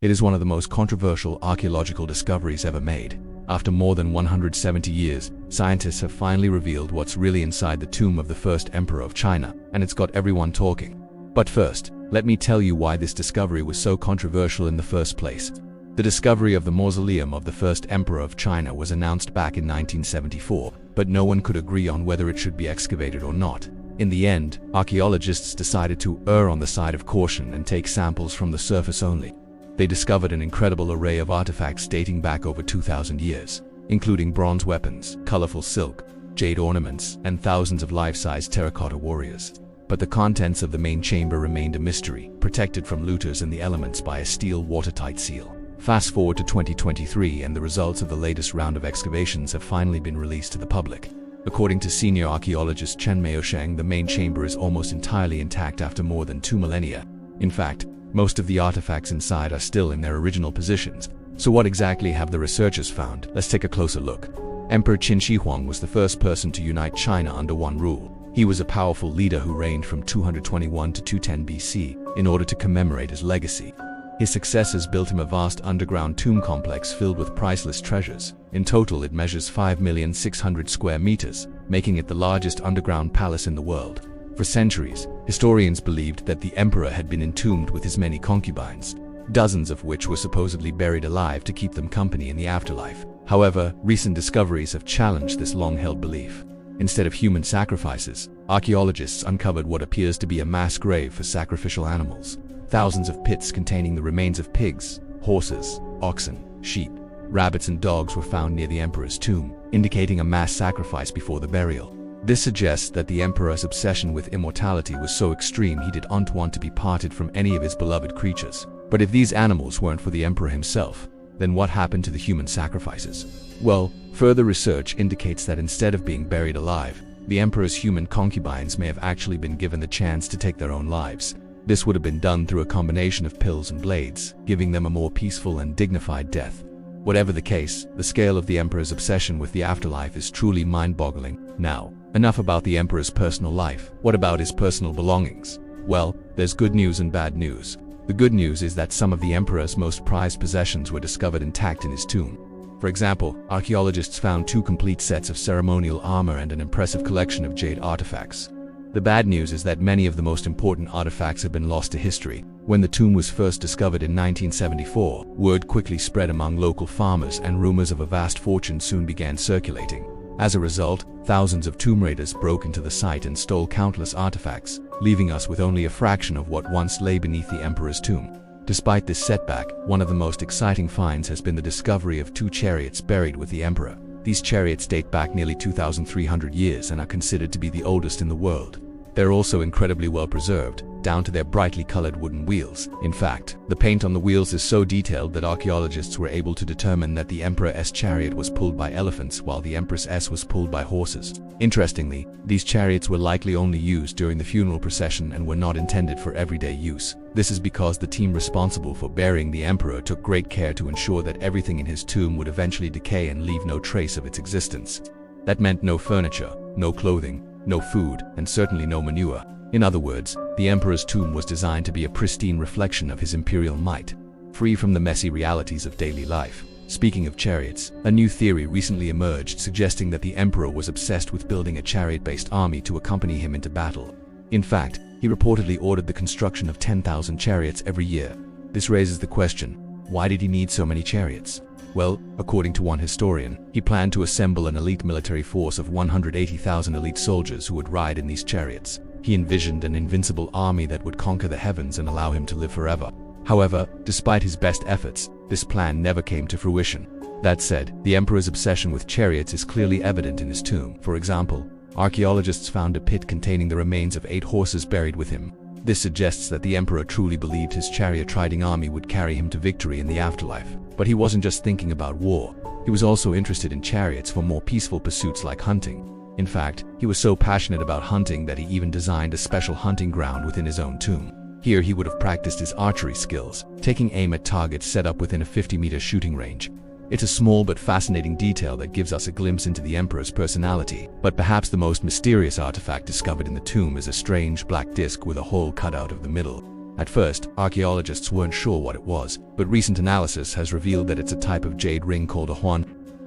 It is one of the most controversial archaeological discoveries ever made. After more than 170 years, scientists have finally revealed what's really inside the tomb of the first emperor of China, and it's got everyone talking. But first, let me tell you why this discovery was so controversial in the first place. The discovery of the mausoleum of the first emperor of China was announced back in 1974, but no one could agree on whether it should be excavated or not. In the end, archaeologists decided to err on the side of caution and take samples from the surface only. They discovered an incredible array of artifacts dating back over 2,000 years, including bronze weapons, colorful silk, jade ornaments, and thousands of life-size terracotta warriors. But the contents of the main chamber remained a mystery, protected from looters and the elements by a steel watertight seal. Fast forward to 2023 and the results of the latest round of excavations have finally been released to the public. According to senior archaeologist Chen Maosheng, the main chamber is almost entirely intact after more than 2 millennia. In fact, most of the artifacts inside are still in their original positions. So what exactly have the researchers found? Let's take a closer look. Emperor Qin Shi Huang was the first person to unite China under one rule. He was a powerful leader who reigned from 221 to 210 BC in order to commemorate his legacy. His successors built him a vast underground tomb complex filled with priceless treasures. In total, it measures 5,600,000 square meters, making it the largest underground palace in the world. For centuries, historians believed that the emperor had been entombed with his many concubines, dozens of which were supposedly buried alive to keep them company in the afterlife. However, recent discoveries have challenged this long-held belief. Instead of human sacrifices, archaeologists uncovered what appears to be a mass grave for sacrificial animals. Thousands of pits containing the remains of pigs, horses, oxen, sheep, rabbits and dogs were found near the emperor's tomb, indicating a mass sacrifice before the burial. This suggests that the emperor's obsession with immortality was so extreme he didn't want to be parted from any of his beloved creatures. But if these animals weren't for the emperor himself, then what happened to the human sacrifices? Well, further research indicates that instead of being buried alive, the emperor's human concubines may have actually been given the chance to take their own lives. This would have been done through a combination of pills and blades, giving them a more peaceful and dignified death. Whatever the case, the scale of the emperor's obsession with the afterlife is truly mind-boggling. Now, enough about the emperor's personal life. What about his personal belongings? Well, there's good news and bad news. The good news is that some of the emperor's most prized possessions were discovered intact in his tomb. For example, archaeologists found 2 complete sets of ceremonial armor and an impressive collection of jade artifacts. The bad news is that many of the most important artifacts have been lost to history. When the tomb was first discovered in 1974, word quickly spread among local farmers and rumors of a vast fortune soon began circulating. As a result, thousands of tomb raiders broke into the site and stole countless artifacts, leaving us with only a fraction of what once lay beneath the emperor's tomb. Despite this setback, one of the most exciting finds has been the discovery of 2 chariots buried with the emperor. These chariots date back nearly 2,300 years and are considered to be the oldest in the world. They're also incredibly well preserved, down to their brightly colored wooden wheels. In fact, the paint on the wheels is so detailed that archaeologists were able to determine that the emperor's chariot was pulled by elephants while the empress' was pulled by horses. Interestingly, these chariots were likely only used during the funeral procession and were not intended for everyday use. This is because the team responsible for burying the emperor took great care to ensure that everything in his tomb would eventually decay and leave no trace of its existence. That meant no furniture, no clothing, no food, and certainly no manure. In other words, the emperor's tomb was designed to be a pristine reflection of his imperial might, free from the messy realities of daily life. Speaking of chariots, a new theory recently emerged suggesting that the emperor was obsessed with building a chariot-based army to accompany him into battle. In fact, he reportedly ordered the construction of 10,000 chariots every year. This raises the question, why did he need so many chariots? Well, according to one historian, he planned to assemble an elite military force of 180,000 elite soldiers who would ride in these chariots. He envisioned an invincible army that would conquer the heavens and allow him to live forever. However, despite his best efforts, this plan never came to fruition. That said, the emperor's obsession with chariots is clearly evident in his tomb. For example, archaeologists found a pit containing the remains of 8 horses buried with him. This suggests that the emperor truly believed his chariot-riding army would carry him to victory in the afterlife. But he wasn't just thinking about war. He was also interested in chariots for more peaceful pursuits like hunting. In fact, he was so passionate about hunting that he even designed a special hunting ground within his own tomb. Here he would have practiced his archery skills, taking aim at targets set up within a 50-meter shooting range. It's a small but fascinating detail that gives us a glimpse into the emperor's personality. But perhaps the most mysterious artifact discovered in the tomb is a strange black disc with a hole cut out of the middle. At first, archaeologists weren't sure what it was, but recent analysis has revealed that it's a type of jade ring called a huan.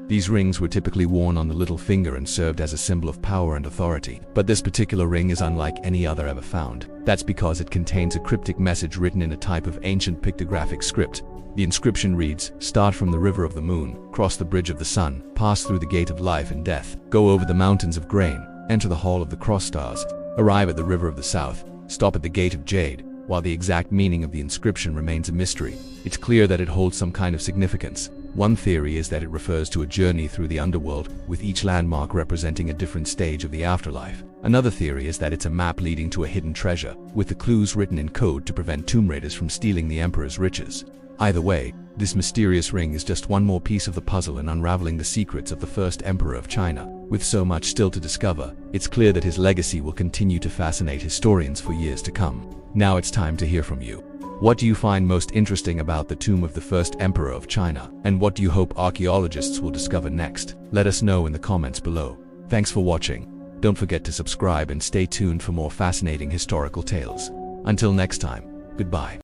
These rings were typically worn on the little finger and served as a symbol of power and authority. But this particular ring is unlike any other ever found. That's because it contains a cryptic message written in a type of ancient pictographic script. The inscription reads, "Start from the river of the moon, cross the bridge of the sun, pass through the gate of life and death, go over the mountains of grain, enter the hall of the cross stars, arrive at the river of the south, stop at the gate of jade." While the exact meaning of the inscription remains a mystery, it's clear that it holds some kind of significance. One theory is that it refers to a journey through the underworld, with each landmark representing a different stage of the afterlife. Another theory is that it's a map leading to a hidden treasure, with the clues written in code to prevent tomb raiders from stealing the emperor's riches. Either way, this mysterious ring is just one more piece of the puzzle in unraveling the secrets of the first emperor of China. With so much still to discover, it's clear that his legacy will continue to fascinate historians for years to come. Now it's time to hear from you. What do you find most interesting about the tomb of the first emperor of China? And what do you hope archaeologists will discover next? Let us know in the comments below. Thanks for watching. Don't forget to subscribe and stay tuned for more fascinating historical tales. Until next time, goodbye.